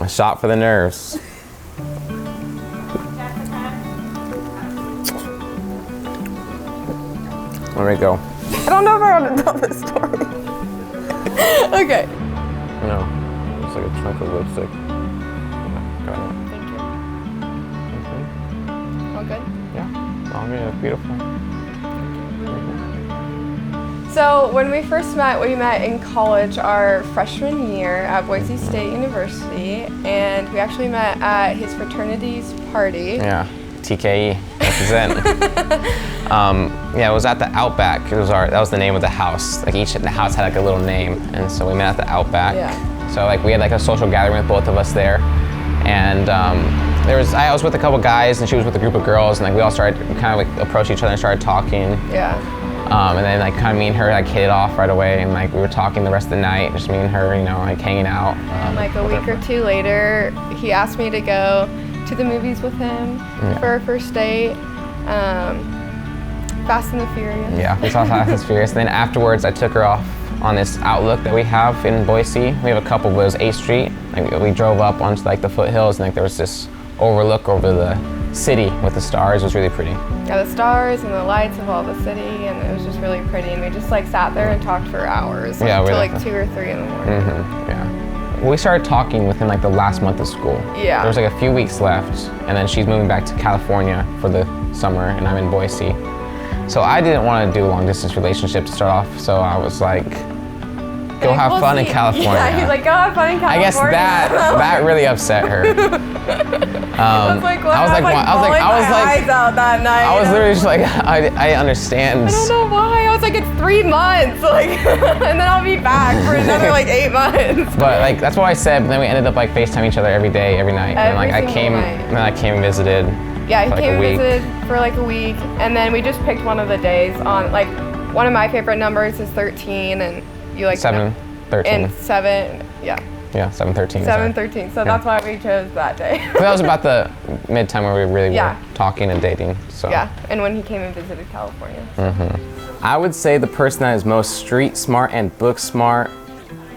A shot for the nerves. Where we go? I don't know if I want to tell this story. Okay. No, it's like a chunk of lipstick. Yeah, got it. Thank you. Okay. All good? Yeah. Oh, yeah, beautiful. So when we first met, we met in college our freshman year at Boise State University, and we actually met at his fraternity's party. Yeah, TKE, represent. Yeah, it was at the Outback. That was the name of the house. Like each the house had like a little name, and so we met at the Outback. Yeah. So like we had like a social gathering with both of us there, and I was with a couple guys, and she was with a group of girls, and like we all started kind of like approach each other and started talking. Yeah. And then like kind of me and her like hit it off right away, and like we were talking the rest of the night, just me and her, you know, like hanging out. Like a week or two later, he asked me to go to the movies with him for our first date. Fast and the Furious. Yeah, we saw Fast and Furious. Then afterwards, I took her off on this outlook that we have in Boise. We have a couple, but it was 8th Street. Like, we drove up onto like the foothills, and like there was this overlook over the city with the stars. It was really pretty. Yeah, the stars and the lights of all the city, and it was just really pretty. And we just like sat there and talked for hours, Yeah, until like 2 or 3 in the morning. Yeah. We started talking within like the last month of school. Yeah. There was like a few weeks left, and then she's moving back to California for the summer, and I'm in Boise. So I didn't want to do a long distance relationship to start off, so I was like, go have fun in California. Yeah, he's like, go have fun in California. I guess that really upset her. I was like, eyes out that night. I was literally just like, I understand. I don't know why. I was like, it's 3 months, like, and then I'll be back for another like 8 months. But like that's what I said. But then we ended up like FaceTime each other every day, every night. And like I came and visited. Yeah, he came and visited for like a week, and then we just picked one of the days on like one of my favorite numbers is 13, and you like 7, 13. And 7, yeah. Yeah, 7/13. 7/13. So that's why we chose that day. But that was about the mid-time where we really were talking and dating. So. Yeah, and when he came and visited California. I would say the person that is most street smart and book smart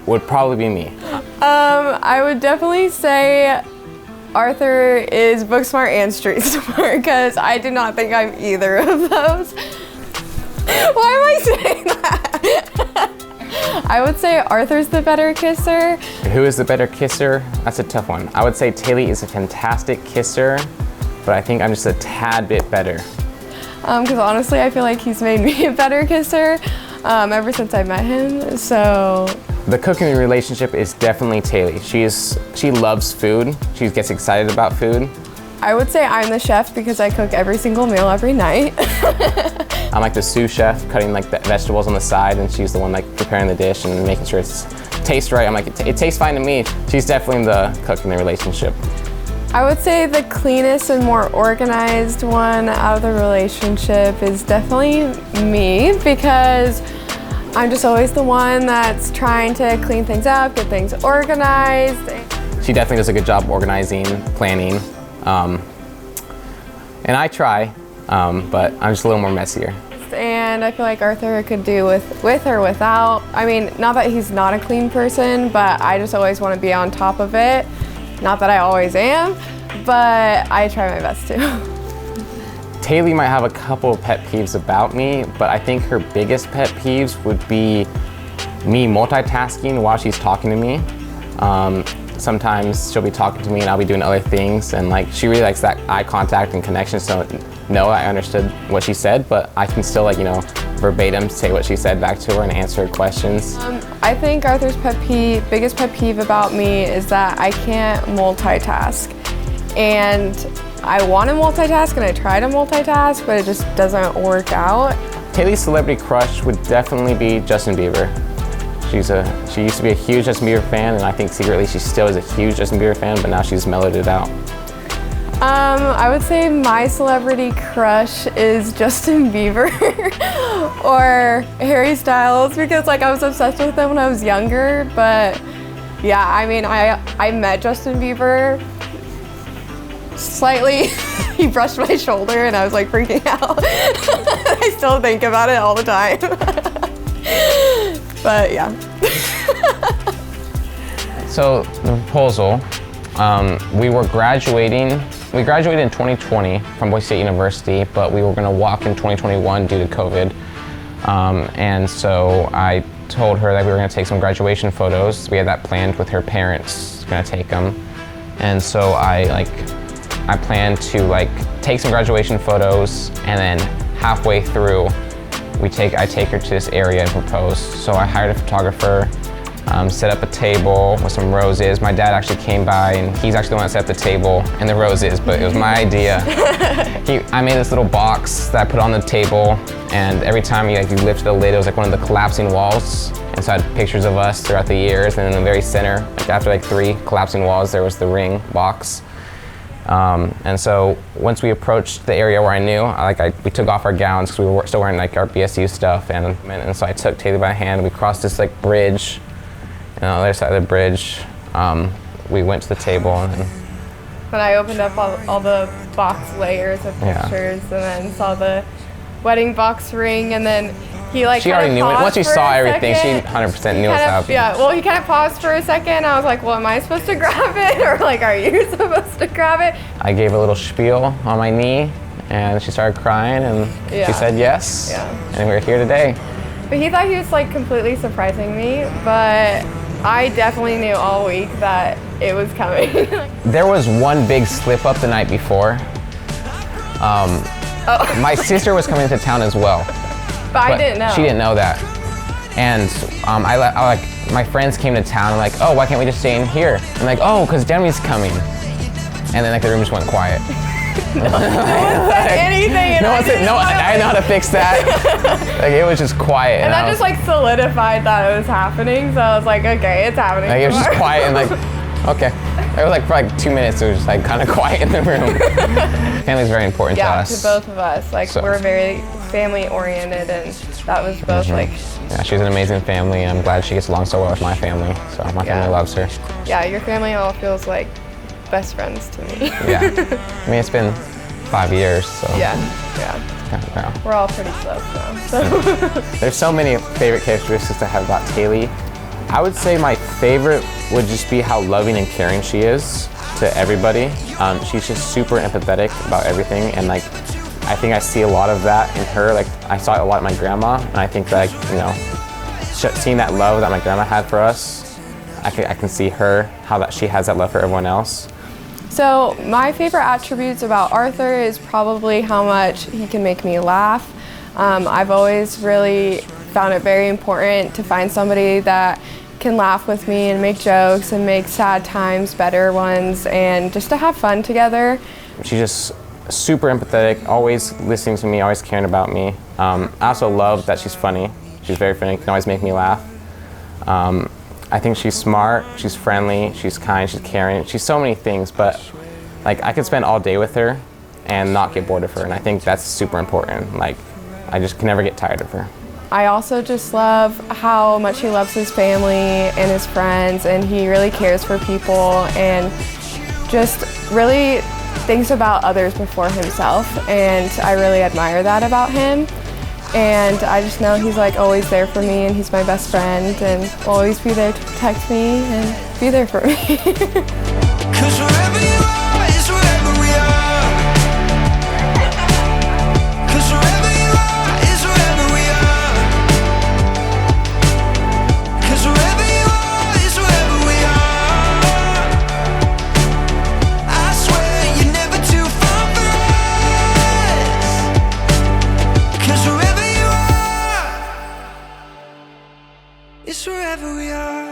would probably be me. I would definitely say Arthur is book smart and street smart, because I do not think I'm either of those. Why am I saying that? I would say Arthur's the better kisser. Who is the better kisser? That's a tough one. I would say Taylea is a fantastic kisser, but I think I'm just a tad bit better. Because honestly, I feel like he's made me a better kisser ever since I met him, so. The cooking relationship is definitely Taylea. She loves food. She gets excited about food. I would say I'm the chef because I cook every single meal every night. I'm like the sous chef, cutting like the vegetables on the side, and she's the one like preparing the dish and making sure it tastes right. I'm like, it tastes fine to me. She's definitely the cook in the relationship. I would say the cleanest and more organized one out of the relationship is definitely me, because I'm just always the one that's trying to clean things up, get things organized. She definitely does a good job organizing, planning, and I try, but I'm just a little more messier. And I feel like Arthur could do with or without. I mean, not that he's not a clean person, but I just always want to be on top of it. Not that I always am, but I try my best to. Taylea might have a couple of pet peeves about me, but I think her biggest pet peeves would be me multitasking while she's talking to me. Sometimes she'll be talking to me and I'll be doing other things, and like she really likes that eye contact and connection, so no, I understood what she said, but I can still like, you know, verbatim say what she said back to her and answer her questions. I think Arthur's biggest pet peeve about me is that I can't multitask. And I want to multitask and I try to multitask, but it just doesn't work out. Taylea's celebrity crush would definitely be Justin Bieber. She used to be a huge Justin Bieber fan, and I think secretly she still is a huge Justin Bieber fan, but now she's mellowed it out. I would say my celebrity crush is Justin Bieber or Harry Styles, because like I was obsessed with him when I was younger. But yeah, I mean, I met Justin Bieber slightly. He brushed my shoulder and I was like freaking out. I still think about it all the time. But yeah. So the proposal, We were graduating. We graduated in 2020 from Boise State University, but we were going to walk in 2021 due to COVID. And so I told her that we were going to take some graduation photos. We had that planned with her parents, going to take them. And so I planned to take some graduation photos, and then halfway through, I take her to this area and propose. So I hired a photographer, set up a table with some roses. My dad actually came by, and he's actually the one that set up the table and the roses, but it was my idea. I made this little box that I put on the table, and every time you lifted the lid, it was like one of the collapsing walls. And so I had pictures of us throughout the years, and in the very center, after 3 collapsing walls, there was the ring box. And so once we approached the area where I knew, we took off our gowns because we were still wearing our BSU stuff, and so I took Taylea by the hand. We crossed this bridge, and on the other side of the bridge, we went to the table. And then when I opened up all the box layers of pictures, and then saw the wedding box ring, and then he she already knew it. Once she saw everything, she 100% knew what's happening. Yeah, well, he kind of paused for a second. I was like, well, am I supposed to grab it? Or are you supposed to grab it? I gave a little spiel on my knee, and she started crying, and she said yes. Yeah. And we're here today. But he thought he was completely surprising me, but I definitely knew all week that it was coming. There was one big slip up the night before. My sister was coming to town as well. But I didn't know. She didn't know that. And my friends came to town. I'm like, oh, why can't we just stay in here? I'm like, oh, because Demi's coming. And then the room just went quiet. No one said anything. No one said, no, I know how to fix that. It was just quiet. And that just solidified that it was happening. So I was like, okay, it's happening. It was just quiet and okay. It was for 2 minutes, it was just kind of quiet in the room. Family's very important to us. Yeah, to both of us. We're very family oriented, and that was both Yeah, she's an amazing family. I'm glad she gets along so well with my family. So my family loves her. Yeah, your family all feels like best friends to me. Yeah. I mean, it's been 5 years, so. Yeah. We're all pretty close now. So. There's so many favorite characteristics I have about Taylea. I would say my favorite would just be how loving and caring she is to everybody. She's just super empathetic about everything, and I think I see a lot of that in her. I saw it a lot in my grandma, and I think that seeing that love that my grandma had for us, I can see how she has that love for everyone else. So my favorite attributes about Arthur is probably how much he can make me laugh. I've always really found it very important to find somebody that can laugh with me and make jokes and make sad times better ones, and just to have fun together. She's just super empathetic, always listening to me, always caring about me. I also love that she's funny. She's very funny, can always make me laugh. I think she's smart, she's friendly, she's kind, she's caring. She's so many things, but I could spend all day with her and not get bored of her, and I think that's super important. I just can never get tired of her. I also just love how much he loves his family and his friends, and he really cares for people and just really thinks about others before himself, and I really admire that about him. And I just know he's always there for me, and he's my best friend and will always be there to protect me and be there for me. 'Cause wherever you are is wherever we are. 'Cause wherever you are is wherever we are. 'Cause wherever you are is wherever we are. I swear you're never too far for us. 'Cause wherever you are, it's wherever we are.